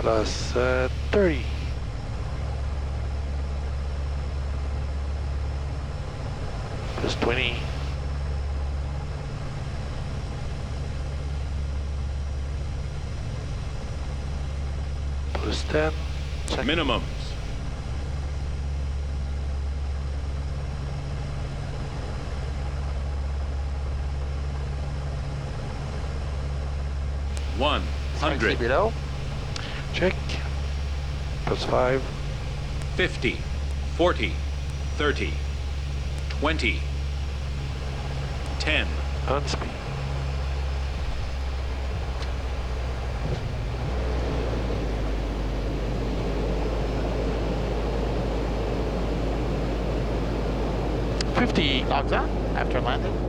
plus 30. Plus 20. Plus 10. Check. Minimums. One hundred. Below. Check. Plus 5. 50, 40, 30, 20, 10, On speed. $50. Logs on after landing.